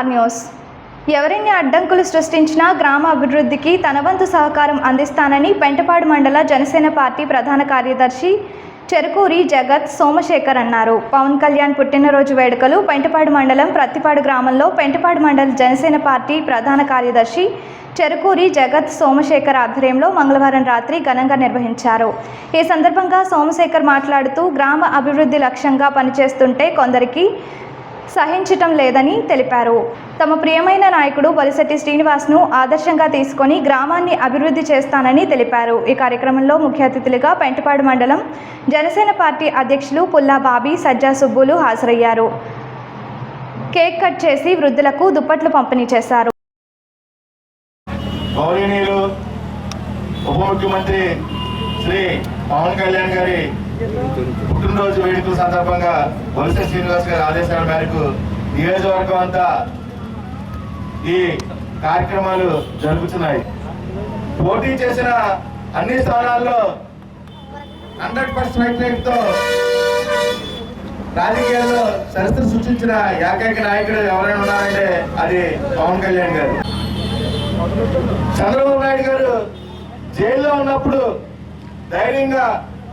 Star news. ఎవరిని అడ్డంకులు సృష్టించినా గ్రామ అభివృద్ధికి తన వంతు సహకారం అందిస్తానని పెంటపాడు మండల జనసేన పార్టీ ప్రధాన కార్యదర్శి చెరుకూరి జగత్ సోమశేఖర్ అన్నారు. పవన్ కళ్యాణ్ పుట్టినరోజు వేడుకలు పెంటపాడు మండలం ప్రత్తిపాడు గ్రామంలో పెంటపాడు మండల జనసేన పార్టీ ప్రధాన కార్యదర్శి చెరుకూరి జగత్ సోమశేఖర్ ఆధ్వర్యంలో మంగళవారం రాత్రి ఘనంగా నిర్వహించారు. ఈ సందర్భంగా సోమశేఖర్ మాట్లాడుతూ గ్రామ అభివృద్ధి లక్ష్యంగా పనిచేస్తుంటే కొందరికి సహించటం లేదని తెలిపారు. తమ ప్రియమైన నాయకుడు బొలిశెట్టి శ్రీనివాస్ను ఆదర్శంగా తీసుకొని గ్రామాన్ని అభివృద్ధి చేస్తానని తెలిపారు. ఈ కార్యక్రమంలో ముఖ్య అతిథులుగా పెంటపాడు మండలం జనసేన పార్టీ అధ్యక్షులు పుల్లా బాబీ, సజ్జా సుబ్బులు హాజరయ్యారు. కేక్ కట్ చేసి వృద్ధులకు దుప్పట్లు పంపిణీ చేశారు. గౌరవనీయులు ఉప ముఖ్యమంత్రి శ్రీ పవన్ కళ్యాణ్ గారి పుట్టినరోజు వేడుకల సందర్భంగా బొలిశెట్టి శ్రీనివాస్ గారి ఆదేశాల మేరకు నియోజకవర్గం అంతా ఈ కార్యక్రమాలు జరుగుతున్నాయి. పోటీ చేసిన అన్ని స్థానాల్లో 100% తో రాజకీయాల్లో చరిత్ర సృష్టించిన ఏకైక నాయకుడు ఎవరైనా ఉన్నారంటే అది పవన్ కళ్యాణ్ గారు. చంద్రబాబు నాయుడు గారు జైల్లో ఉన్నప్పుడు ధైర్యంగా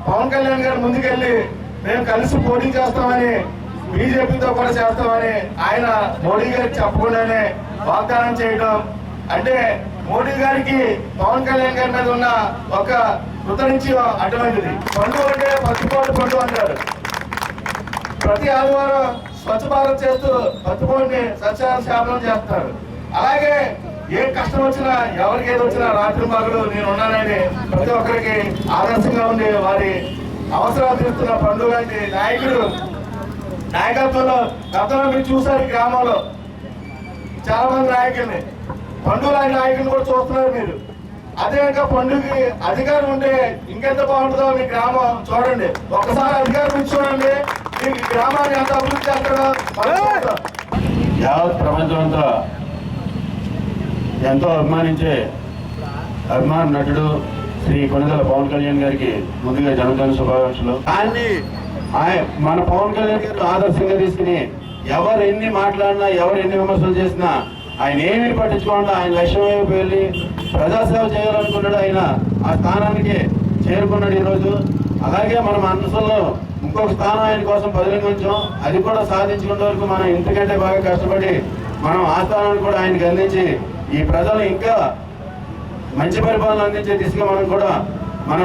పవన్ కళ్యాణ్ గారు ముందుకెళ్ళి మేము కలిసి పోటీ చేస్తామని, బీజేపీతో కూడా చేస్తామని ఆయన మోడీ గారికి చెప్పకుండానే వాగ్దానం చేయడం అంటే మోడీ గారికి పవన్ కళ్యాణ్ గారి మీద ఉన్న ఒక కృత నుంచి అటువంటిది. పండు అంటే పత్తిపాటు పండు అంటారు. ప్రతి ఆదివారం స్వచ్ఛ భారత్ చేస్తూ పత్తిపాటుని సస్యాశ్యామలం చేస్తారు. అలాగే ఏ కష్టం వచ్చినా ఎవరికి ఏది వచ్చినా రాత్రి మగలు నేను ఉన్నానని ప్రతి ఒక్కరికి ఆదర్శంగా ఉండి వారి అవసరాలు తీరుస్తున్న పండుగ లాంటి నాయకుడు నాయకత్వంలో గతంలో మీరు చూసారు. ఈ గ్రామంలో చాలా మంది నాయకుల్ని, పండుగ లాంటి నాయకులు కూడా చూస్తున్నారు మీరు. అదే ఇంకా పండుగకి అధికారం ఉంటే ఇంకెంత బాగుంటుందో మీ గ్రామం చూడండి. ఒక్కసారి అధికారం ఇచ్చి చూడండి, మీకు గ్రామాన్ని ఎంత అభివృద్ధి చేస్తాడో. యావత్ ప్రపంచమంతా ఎంతో అభిమానించే అభిమాన నటుడు శ్రీ కొణిదెల పవన్ కళ్యాణ్ గారికి ముందుగా జన్మదిన శుభాకాంక్షలు. మన పవన్ కళ్యాణ్ గారు ఆదర్శంగా తీసుకుని ఎవరు ఎన్ని మాట్లాడినా, ఎవరు ఎన్ని విమర్శలు చేసినా ఆయన ఏమీ పట్టించుకోకుండా ఆయన లక్ష్యం వైపు వెళ్ళి ప్రజాసేవ చేయాలనుకున్నాడు. ఆయన ఆ స్థానానికి చేరుకున్నాడు ఈరోజు. అలాగే మన మనసులో ఇంకొక స్థానం ఆయన కోసం బదిలించాం. అది కూడా సాధించుకునే వరకు మనం ఇంతకంటే బాగా కష్టపడి మనం ఆ స్థానాన్ని కూడా ఆయనకి అందించి ఈ ప్రజలు ఇంకా మంచి పరిపాలన అందించే దిశగా మనం కూడా మన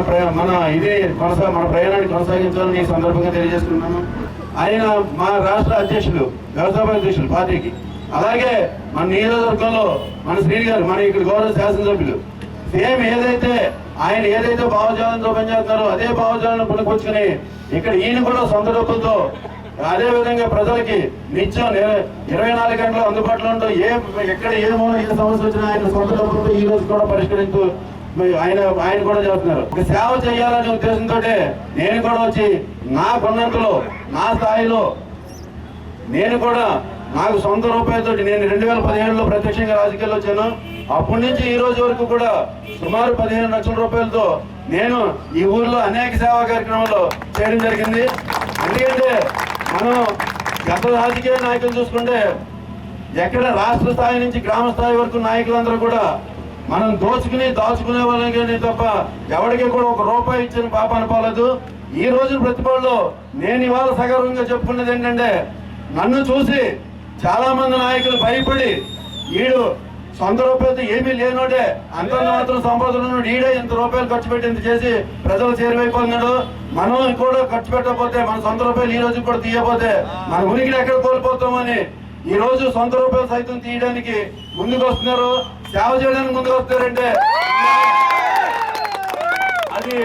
ప్రయాణాన్ని కొనసాగించాలని ఈ సందర్భంగా తెలియజేస్తున్నాను. ఆయన మా రాష్ట్ర అధ్యక్షులు, వ్యవసాయ అధ్యక్షులు పార్టీకి, అలాగే మన నియోజకవర్గంలో మన శ్రీని గారు, మన ఇక్కడ గౌరవ శాసనసభ్యులు సేమ్ ఆయన ఏదైతే భావజాలంతో పనిచేస్తున్నారో అదే భావజాలను పునఃపుచ్చుకుని ఇక్కడ ఈయన కూడా సొంత డబ్బులతో అదే విధంగా ప్రజలకి నిత్యం 24 గంటలు అందుబాటులో ఉంటూ ఎక్కడ ఏ మూల ఏ సమస్య వచ్చినా ఆయన సొంత డబ్బులతో ఈ రోజు కూడా పరిష్కరిస్తూ ఆయన కూడా చేస్తున్నారు. సేవ చేయాలనే ఉద్దేశంతో నేను కూడా వచ్చి నా కొన్నంతలో నా స్థాయిలో నేను కూడా నాకు సొంత రూపాయలతో నేను 2017లో ప్రత్యక్షంగా రాజకీయాల్లో వచ్చాను. అప్పటి నుంచి ఈ రోజు వరకు కూడా సుమారు 15 లక్షల రూపాయలతో నేను ఈ ఊర్లో అనేక సేవా కార్యక్రమాల్లో చేయడం జరిగింది. ఎందుకంటే మనం గత రాజకీయ నాయకులు చూసుకుంటే ఎక్కడ రాష్ట్ర స్థాయి నుంచి గ్రామ స్థాయి వరకు నాయకులందరూ కూడా మనం దాచుకునే వాళ్ళని తప్ప ఎవరికి కూడా ఒక రూపాయి ఇచ్చిన పాప అనుకోలేదు. ఈ రోజు ప్రతిపాడులో నేను ఇవాళ సగర్వంగా చెప్పుకున్నది ఏంటంటే నన్ను చూసి చాలా మంది నాయకులు భయపడి ఈడు సొంత రూపాయలతో ఏమీ లేనోడే అంత మాత్రం సంపాదన ఈడే ఇంత రూపాయలు ఖర్చు పెట్టి ఇంత చేసి ప్రజలు చేరువైపోతున్నాడు. మనం కూడా ఖర్చు పెట్టకపోతే మన సొంత రూపాయలు ఈ రోజు కూడా తీయకపోతే మన ఉనికిని ఎక్కడ కోల్పోతామని ఈ రోజు సొంత రూపాయలు సైతం తీయడానికి ముందుకు వస్తున్నారు. సేవ చేయడానికి ముందుకు వస్తారంటే అది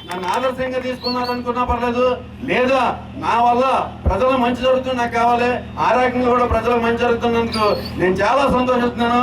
నన్ను ఆదర్శంగా తీసుకున్నారనుకున్నా పర్లేదు, లేదా నా వల్ల ప్రజలకు మంచి జరుగుతుంది నాకు కావాలి, ఆ రకంగా కూడా ప్రజలకు మంచి జరుగుతున్నందుకు నేను చాలా సంతోషిస్తున్నాను.